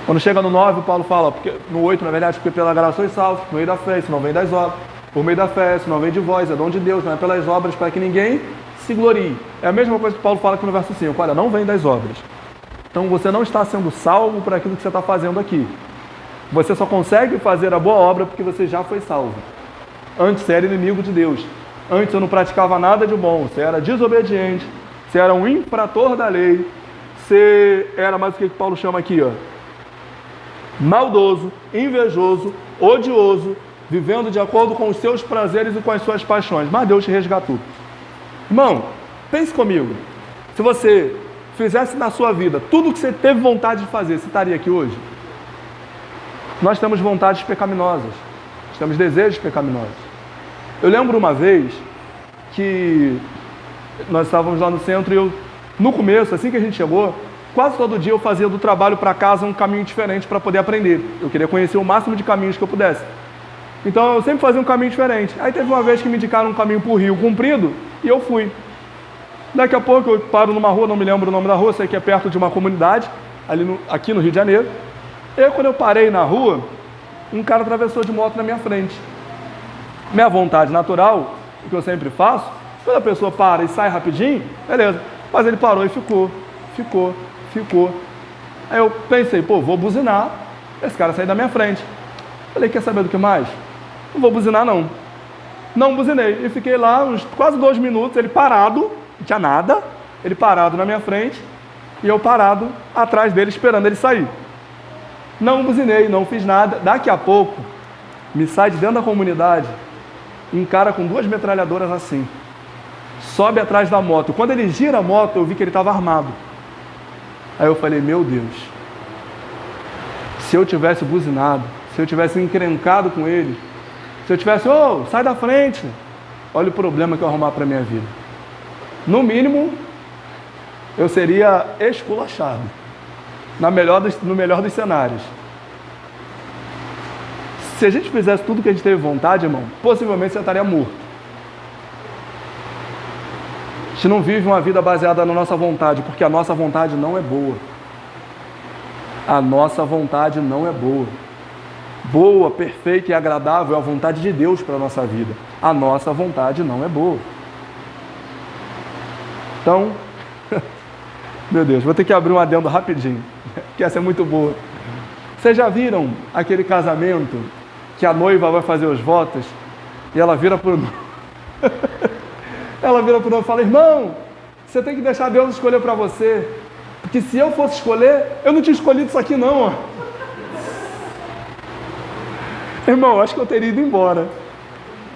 Quando chega no 9, Paulo fala, porque, no 8, na verdade, porque pela graça sois salvos, por meio da fé, isso não vem das obras, por meio da fé, isso não vem de vós, é dom de Deus, não é pelas obras, para que ninguém se glorie. É a mesma coisa que Paulo fala aqui no verso 5, olha, não vem das obras. Então você não está sendo salvo por aquilo que você está fazendo aqui. Você só consegue fazer a boa obra porque você já foi salvo. Antes você era inimigo de Deus. Antes você não praticava nada de bom. Você era desobediente. Você era um infrator da lei. Você era mais o que Paulo chama aqui, ó. Maldoso, invejoso, odioso, vivendo de acordo com os seus prazeres e com as suas paixões. Mas Deus te resgatou. Irmão, pense comigo. Se você fizesse na sua vida tudo o que você teve vontade de fazer, você estaria aqui hoje? Nós temos vontades pecaminosas. Nós temos desejos pecaminosos. Eu lembro uma vez que nós estávamos lá no centro e eu, no começo, assim que a gente chegou, quase todo dia eu fazia do trabalho para casa um caminho diferente para poder aprender. Eu queria conhecer o máximo de caminhos que eu pudesse. Então eu sempre fazia um caminho diferente. Aí teve uma vez que me indicaram um caminho por Rio Comprido e eu fui. Daqui a pouco eu paro numa rua, não me lembro o nome da rua, sei que é perto de uma comunidade, aqui no Rio de Janeiro. E quando eu parei na rua, um cara atravessou de moto na minha frente. Minha vontade natural, o que eu sempre faço, quando a pessoa para e sai rapidinho, beleza. Mas ele parou e ficou. Aí eu pensei, pô, vou buzinar, esse cara sair da minha frente. Falei, quer saber do que mais? Não vou buzinar não. Não buzinei. E fiquei lá uns quase 2 minutos, ele parado, não tinha nada, ele parado na minha frente, e eu parado atrás dele esperando ele sair. Não buzinei, não fiz nada. Daqui a pouco, me sai de dentro da comunidade, um cara com 2 metralhadoras assim. Sobe atrás da moto. Quando ele gira a moto, eu vi que ele estava armado. Aí eu falei, meu Deus, se eu tivesse buzinado, se eu tivesse encrencado com ele, se eu tivesse, sai da frente, olha o problema que eu arrumar para a minha vida. No mínimo, eu seria esculachado. No melhor dos cenários. Se a gente fizesse tudo que a gente teve vontade, irmão, possivelmente você estaria morto. A gente não vive uma vida baseada na nossa vontade, porque a nossa vontade não é boa. A nossa vontade não é boa. Boa, perfeita e agradável é a vontade de Deus para a nossa vida. A nossa vontade não é boa. Então, meu Deus, vou ter que abrir um adendo rapidinho, que essa é muito boa. Vocês já viram aquele casamento que a noiva vai fazer os votos e ela vira para o noivo e fala, irmão, você tem que deixar Deus escolher para você, porque se eu fosse escolher, eu não tinha escolhido isso aqui não, ó. Irmão, acho que eu teria ido embora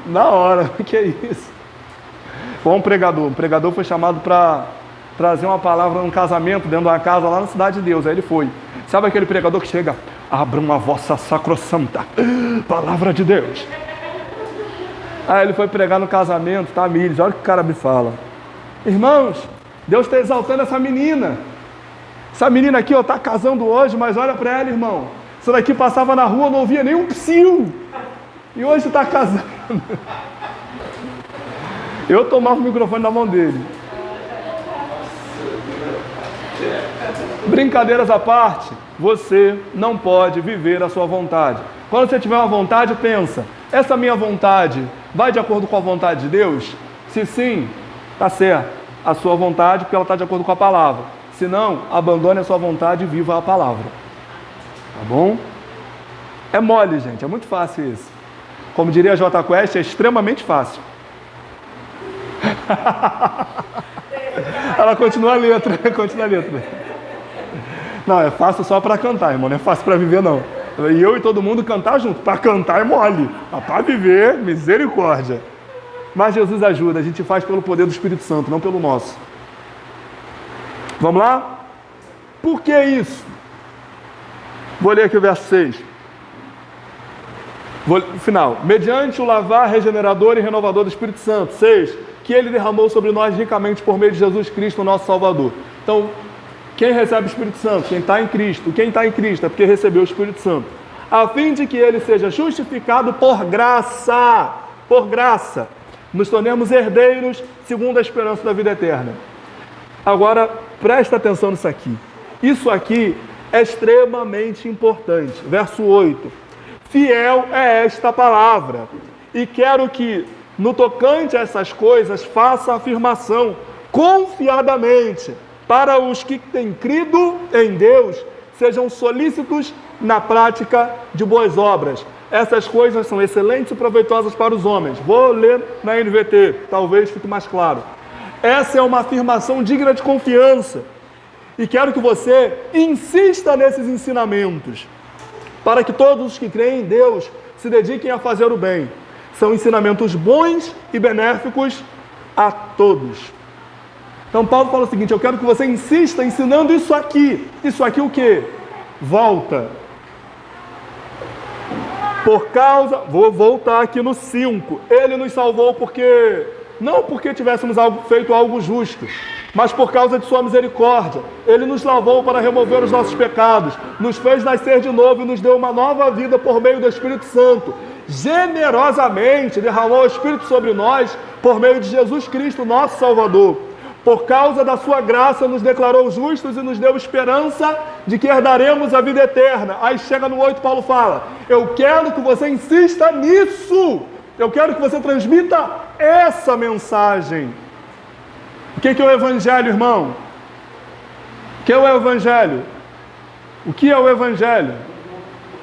na hora. O que é isso? Bom, um pregador foi chamado para trazer uma palavra num casamento dentro de uma casa lá na Cidade de Deus. Aí ele foi. Sabe aquele pregador que chega, abram a vossa sacrossanta palavra de Deus. Aí ele foi pregar no casamento, tá, Miles? Olha o que o cara me fala. Irmãos, Deus está exaltando essa menina. Essa menina aqui, ó, tá casando hoje, mas olha para ela, irmão. Essa daqui passava na rua, não ouvia nenhum psiu. E hoje está casando. Eu tomava o microfone na mão dele. Brincadeiras à parte, você não pode viver a sua vontade. Quando você tiver uma vontade, pensa, essa minha vontade vai de acordo com a vontade de Deus? Se sim, está certo, a sua vontade, porque ela está de acordo com a palavra. Se não, abandone a sua vontade e viva a palavra. Tá bom? É mole, gente, é muito fácil isso. Como diria a J Quest, é extremamente fácil. Ela continua a letra. Não, é fácil só para cantar, irmão, não é fácil para viver, não. E eu e todo mundo cantar junto. Para cantar é mole, mas para viver, misericórdia. Mas Jesus ajuda, a gente faz pelo poder do Espírito Santo, não pelo nosso. Vamos lá? Por que isso? Vou ler aqui o verso 6. Final. Mediante o lavar regenerador e renovador do Espírito Santo. 6. Que ele derramou sobre nós ricamente por meio de Jesus Cristo, nosso Salvador. Então, Quem recebe o Espírito Santo? Quem está em Cristo. Quem está em Cristo é porque recebeu o Espírito Santo. A fim de que ele seja justificado por graça. Por graça. Nos tornemos herdeiros segundo a esperança da vida eterna. Agora, presta atenção nisso aqui. Isso aqui é extremamente importante. Verso 8. Fiel é esta palavra. E quero que, no tocante a essas coisas, faça a afirmação confiadamente, para os que têm crido em Deus, sejam solícitos na prática de boas obras. Essas coisas são excelentes e proveitosas para os homens. Vou ler na NVT, talvez fique mais claro. Essa é uma afirmação digna de confiança. E quero que você insista nesses ensinamentos, para que todos os que creem em Deus se dediquem a fazer o bem. São ensinamentos bons e benéficos a todos. Então Paulo fala o seguinte: eu quero que você insista ensinando isso aqui. Isso aqui o quê? Volta. Por causa, vou voltar aqui no 5. Ele nos salvou porque, não porque tivéssemos feito algo justo, mas por causa de sua misericórdia. Ele nos lavou para remover os nossos pecados, nos fez nascer de novo e nos deu uma nova vida por meio do Espírito Santo. Generosamente derramou o Espírito sobre nós por meio de Jesus Cristo, nosso Salvador. Por causa da sua graça nos declarou justos e nos deu esperança de que herdaremos a vida eterna. Aí chega no 8, Paulo fala: eu quero que você insista nisso. Eu quero que você transmita essa mensagem. O que é o Evangelho, irmão? O que é o Evangelho? O que é o Evangelho?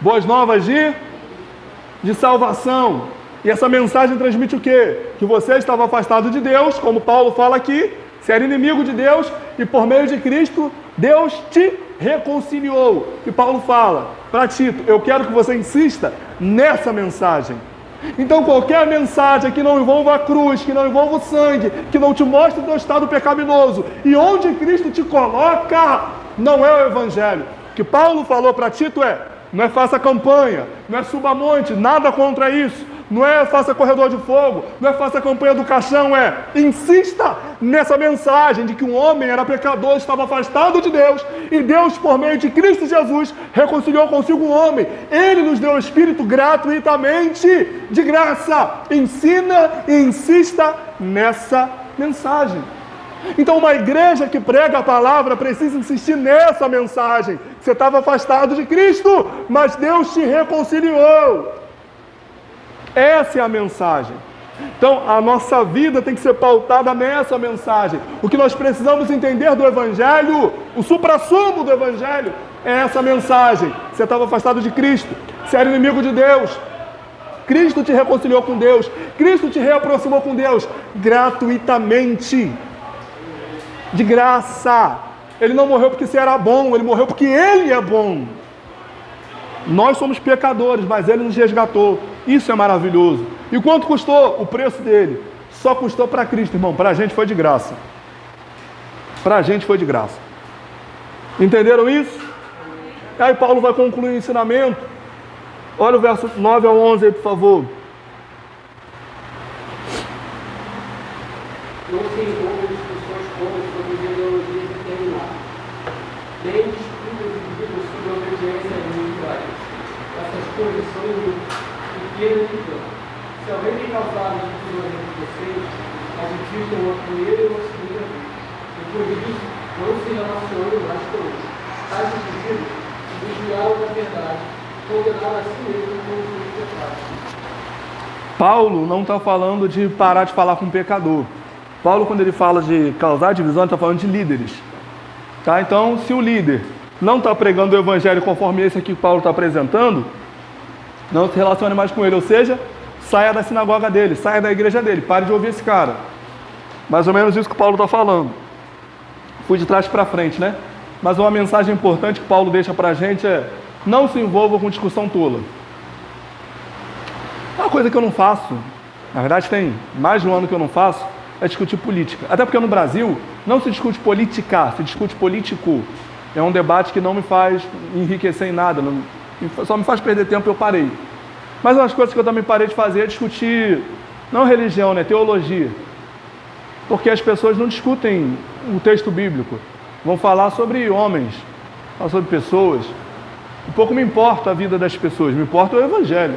Boas novas de salvação. E essa mensagem transmite o quê? Que você estava afastado de Deus, como Paulo fala aqui, você era inimigo de Deus, e por meio de Cristo, Deus te reconciliou. E Paulo fala para Tito: eu quero que você insista nessa mensagem. Então qualquer mensagem que não envolva a cruz, que não envolva o sangue, que não te mostre o teu estado pecaminoso e onde Cristo te coloca, não é o Evangelho. O que Paulo falou para Tito não é faça campanha, não é suba monte, nada contra isso. Não é faça corredor de fogo, não é faça campanha do caixão, insista nessa mensagem de que um homem era pecador, estava afastado de Deus, e Deus, por meio de Cristo Jesus, reconciliou consigo um homem. Ele nos deu o Espírito gratuitamente, de graça. Ensina e insista nessa mensagem. Então uma igreja que prega a palavra precisa insistir nessa mensagem. Você estava afastado de Cristo, mas Deus te reconciliou. Essa é a mensagem. Então, a nossa vida tem que ser pautada nessa mensagem. O que nós precisamos entender do Evangelho, o suprassumo do Evangelho, é essa mensagem. Você estava afastado de Cristo, você era inimigo de Deus. Cristo te reconciliou com Deus, Cristo te reaproximou com Deus, gratuitamente, de graça. Ele não morreu porque você era bom, ele morreu porque Ele é bom. Nós somos pecadores, mas Ele nos resgatou. Isso é maravilhoso. E quanto custou? O preço dele. Só custou para Cristo, irmão. Para a gente foi de graça. Para a gente foi de graça. Entenderam isso? Aí Paulo vai concluir o ensinamento. Olha o verso 9 ao 11 aí, por favor. Não se envolva em discussões cômodas sobre genealogia determinada, nem disputas e dúvidas sobre a obediência a iniquidades. Essas coisas são inúteis e perdas de tempo. Se alguém tem causado discussões entre vocês, advirtam uma primeira e uma segunda vez. Depois disso, não se relacionem mais com eles. Tais indivíduos se desviaram da verdade, condenaram a si mesmos com os seus pecados. Paulo não está falando de parar de falar com o pecador. Paulo, quando ele fala de causar divisão, ele está falando de líderes. Tá? Então, se o líder não está pregando o evangelho conforme esse aqui que Paulo está apresentando, não se relacione mais com ele. Ou seja, saia da sinagoga dele, saia da igreja dele, pare de ouvir esse cara. Mais ou menos isso que Paulo está falando. Fui de trás para frente, né? Mas uma mensagem importante que Paulo deixa para a gente é: não se envolva com discussão tola. Uma coisa que eu não faço, na verdade tem mais de um ano que eu não faço, é discutir política. Até porque no Brasil não se discute política, se discute político. É um debate que não me faz enriquecer em nada, só me faz perder tempo e eu parei. Mas umas coisas que eu também parei de fazer é discutir, não religião, né, teologia. Porque as pessoas não discutem o texto bíblico. vão falar sobre homens, falar sobre pessoas. Um pouco me importa a vida das pessoas, me importa o Evangelho.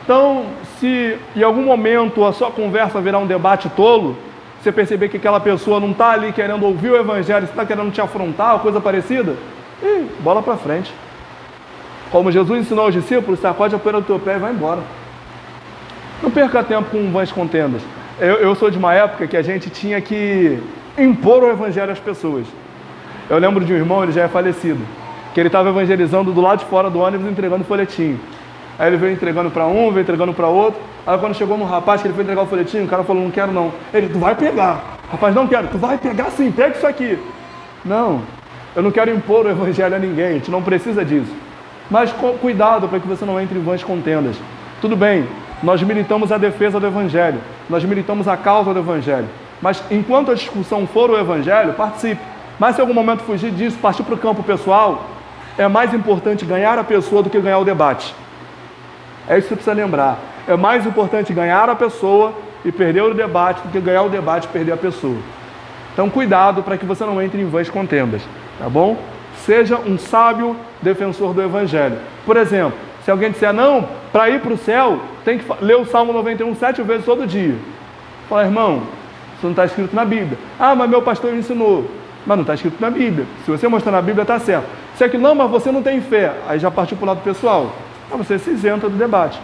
Então, se em algum momento a sua conversa virar um debate tolo, você perceber que aquela pessoa não está ali querendo ouvir o Evangelho, está querendo te afrontar, ou coisa parecida, bola para frente. Como Jesus ensinou aos discípulos, sacode a poeira do teu pé e vai embora. Não perca tempo com vãs contendas. Eu sou de uma época que a gente tinha que impor o Evangelho às pessoas. Eu lembro de um irmão, ele já é falecido, que ele estava evangelizando do lado de fora do ônibus, entregando folhetinho. Aí ele veio entregando para um, veio entregando para outro. Aí quando chegou no rapaz que ele foi entregar o folhetinho, o cara falou, não quero não. Ele, tu vai pegar. Rapaz, não quero. Tu vai pegar sim, pega isso aqui. Não, eu não quero impor o Evangelho a ninguém, a gente não precisa disso. Mas cuidado para que você não entre em vãs contendas. Tudo bem, nós militamos a defesa do Evangelho, nós militamos a causa do Evangelho. Mas enquanto a discussão for o Evangelho, participe. Mas se em algum momento fugir disso, partir para o campo pessoal, é mais importante ganhar a pessoa do que ganhar o debate. É isso que você precisa lembrar. É mais importante ganhar a pessoa e perder o debate do que ganhar o debate e perder a pessoa. Então cuidado para que você não entre em vãs contendas, tá bom? Seja um sábio defensor do Evangelho. Por exemplo, se alguém disser, não, para ir para o céu, tem que ler o Salmo 91 7 vezes todo dia. Fala, irmão, isso não está escrito na Bíblia. Ah, mas meu pastor me ensinou. Mas não está escrito na Bíblia. Se você mostrar na Bíblia, está certo. Se é que não, mas você não tem fé. Aí já partiu para o lado pessoal. Aí você se isenta do debate.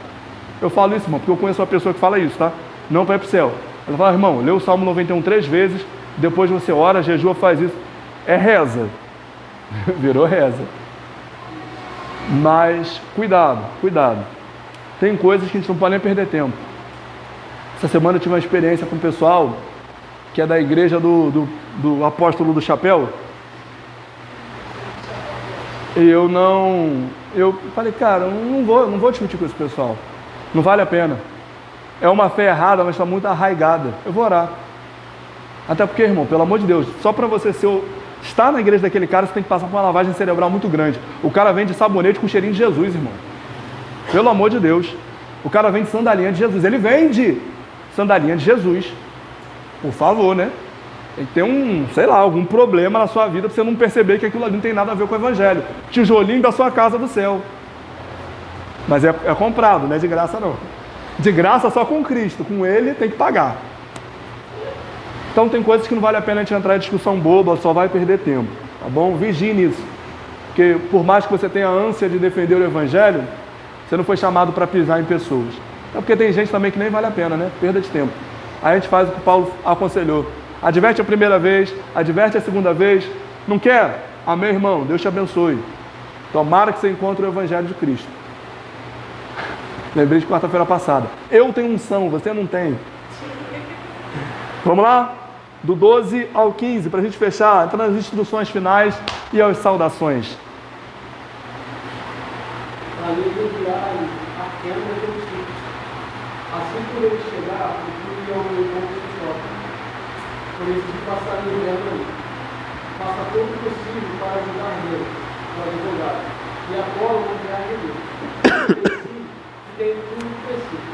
Eu falo isso, irmão, porque eu conheço uma pessoa que fala isso, tá? Não para ir para o céu. Ela fala, irmão, lê o Salmo 91 3 vezes, depois você ora, jejua, faz isso. É reza. Virou reza. Mas cuidado, cuidado. Tem coisas que a gente não pode nem perder tempo. Essa semana eu tive uma experiência com o pessoal que é da igreja do apóstolo do chapéu. E eu falei, cara, eu não vou discutir com esse pessoal. Não vale a pena. É uma fé errada, mas está muito arraigada. Eu vou orar. Até porque, irmão, pelo amor de Deus, só para você estar na igreja daquele cara, você tem que passar por uma lavagem cerebral muito grande. O cara vende sabonete com cheirinho de Jesus, irmão. Pelo amor de Deus. O cara vende sandalinha de Jesus. Ele vende sandalinha de Jesus. Por favor, né? Tem que ter algum problema na sua vida para você não perceber que aquilo ali não tem nada a ver com o Evangelho. Tijolinho da sua casa do céu. Mas é comprado, não é de graça não. De graça só com Cristo. Com Ele tem que pagar. Então tem coisas que não vale a pena a gente entrar em discussão boba, só vai perder tempo, tá bom? Vigie nisso, porque por mais que você tenha ânsia de defender o Evangelho, você não foi chamado para pisar em pessoas. É porque tem gente também que nem vale a pena, né? Perda de tempo. Aí a gente faz o que Paulo aconselhou. Adverte a primeira vez, adverte a segunda vez. Não quer? Amém, irmão? Deus te abençoe. Tomara que você encontre o Evangelho de Cristo. Lembrei de quarta-feira passada. Eu tenho unção, você não tem. Vamos lá? Do 12 ao 15, para a gente fechar, entrar nas instruções finais e às saudações. Ali enviar a queda do Tito. Assim por ele chegar, o Tito é um encontro de choque. Por isso de passar em inverno ali. Faça todo o possível para ajudar ele, o advogado. E Apolo não viaja dele. Tem tudo que precisa.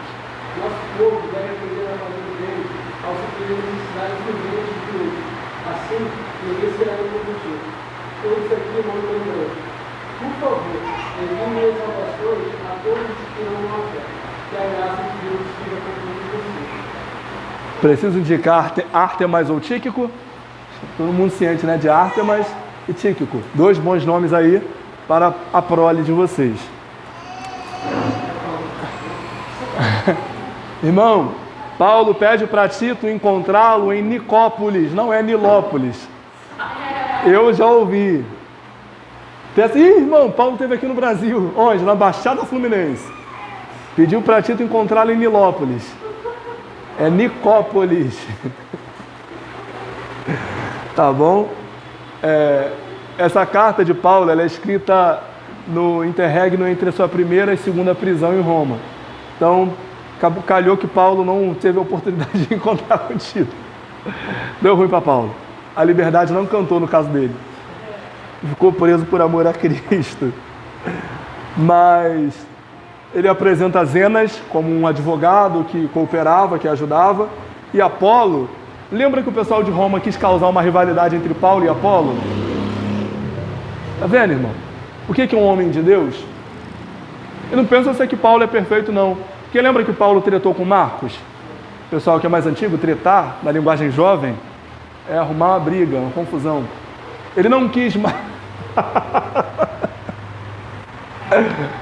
Nosso povo deve aprender a fazer bem ao suprir as necessidades urgentes de hoje. Assim, ninguém será incompetente. Todos aqui vão lembrando. Por favor, enviem minhas salvações a todos que não há fé. Que a graça de Deus esteja com todos vocês. Preciso indicar Ártemas ou Tíquico. Todo mundo ciente, né? De Ártemas e Tíquico. 2 bons nomes aí para a prole de vocês. Irmão, Paulo pede para Tito encontrá-lo em Nicópolis, não é Nilópolis. Eu já ouvi. Pensa, irmão, Paulo esteve aqui no Brasil. Onde? Na Baixada Fluminense. Pediu para Tito encontrá-lo em Nilópolis. É Nicópolis. Tá bom? Essa carta de Paulo ela é escrita no interregno entre a sua primeira e segunda prisão em Roma. Então, calhou que Paulo não teve a oportunidade de encontrar com Tito. Deu ruim para Paulo. A liberdade não cantou no caso dele. Ficou preso por amor a Cristo. Mas ele apresenta Zenas como um advogado que cooperava, que ajudava. E Apolo Lembra que o pessoal de Roma quis causar uma rivalidade entre Paulo e Apolo? Tá vendo, irmão? O que é um homem de Deus? Eu não penso que Paulo é perfeito, não. Porque lembra que Paulo tretou com Marcos? O pessoal que é mais antigo, tretar, na linguagem jovem, é arrumar uma briga, uma confusão. Ele não quis mais...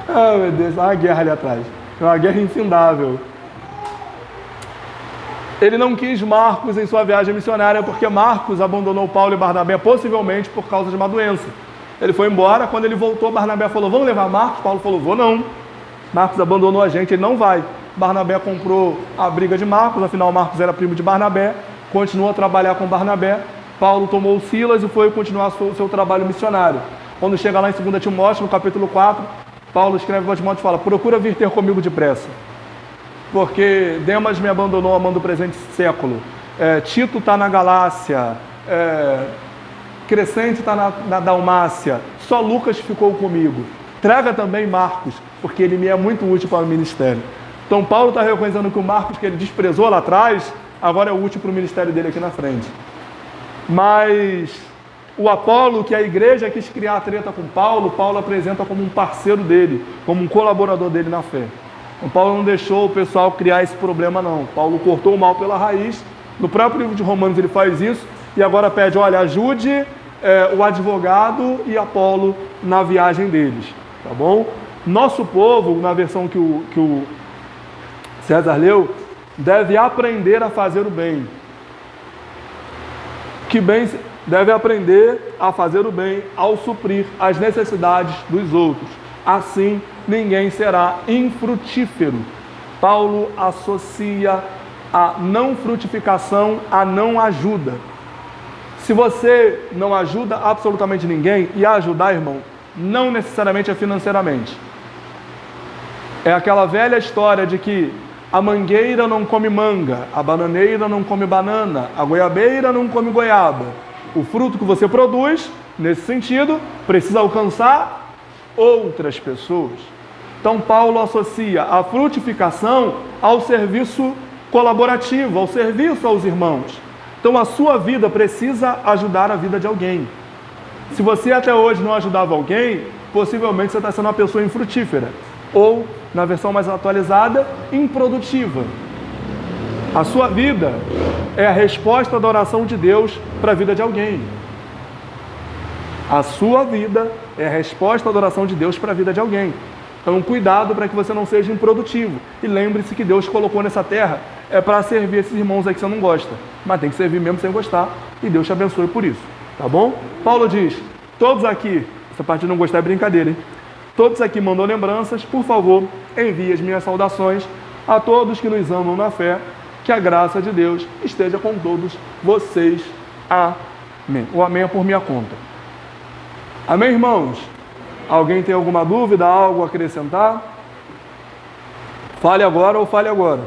Ah, meu Deus, há uma guerra ali atrás. É uma guerra infindável. Ele não quis Marcos em sua viagem missionária, porque Marcos abandonou Paulo e Barnabé, possivelmente por causa de uma doença. Ele foi embora, quando ele voltou, Barnabé falou, vamos levar Marcos? Paulo falou, vou não. Marcos abandonou a gente, ele não vai. Barnabé comprou a briga de Marcos, afinal Marcos era primo de Barnabé, continuou a trabalhar com Barnabé. Paulo tomou Silas e foi continuar seu trabalho missionário. Quando chega lá em 2 Timóteo, no capítulo 4, Paulo escreve para Timóteo e fala, procura vir ter comigo depressa, porque Demas me abandonou amando o presente século, Tito está na Galácia, Crescente está na Dalmácia, só Lucas ficou comigo. Traga também Marcos, porque ele me é muito útil para o ministério. Então Paulo está reconhecendo que o Marcos, que ele desprezou lá atrás, agora é útil para o ministério dele aqui na frente. Mas o Apolo, que a igreja quis criar a treta com Paulo, Paulo apresenta como um parceiro dele, como um colaborador dele na fé. Então Paulo não deixou o pessoal criar esse problema, não. Paulo cortou o mal pela raiz. No próprio livro de Romanos ele faz isso, e agora pede, olha, ajude o advogado e Apolo na viagem deles, tá bom? Nosso povo, na versão que o César leu, deve aprender a fazer o bem. Deve aprender a fazer o bem ao suprir as necessidades dos outros. Assim, ninguém será infrutífero. Paulo associa a não frutificação à não ajuda. Se você não ajuda absolutamente ninguém, e ajudar, irmão, não necessariamente é financeiramente. É aquela velha história de que a mangueira não come manga, a bananeira não come banana, a goiabeira não come goiaba. O fruto que você produz, nesse sentido, precisa alcançar outras pessoas. Então Paulo associa a frutificação ao serviço colaborativo, ao serviço aos irmãos. Então a sua vida precisa ajudar a vida de alguém. Se você até hoje não ajudava alguém, possivelmente você está sendo uma pessoa infrutífera. Ou, na versão mais atualizada, improdutiva. A sua vida é a resposta da oração de Deus para a vida de alguém. A sua vida é a resposta da oração de Deus para a vida de alguém. Então, cuidado para que você não seja improdutivo. E lembre-se que Deus colocou nessa terra para servir esses irmãos aí que você não gosta. Mas tem que servir mesmo sem gostar. E Deus te abençoe por isso. Tá bom? Paulo diz, todos aqui, essa parte de não gostar é brincadeira, hein? Todos aqui mandam lembranças, por favor, envie as minhas saudações a todos que nos amam na fé, que a graça de Deus esteja com todos vocês. Amém. O amém é por minha conta. Amém, irmãos? Alguém tem alguma dúvida, algo a acrescentar? Fale agora ou fale agora.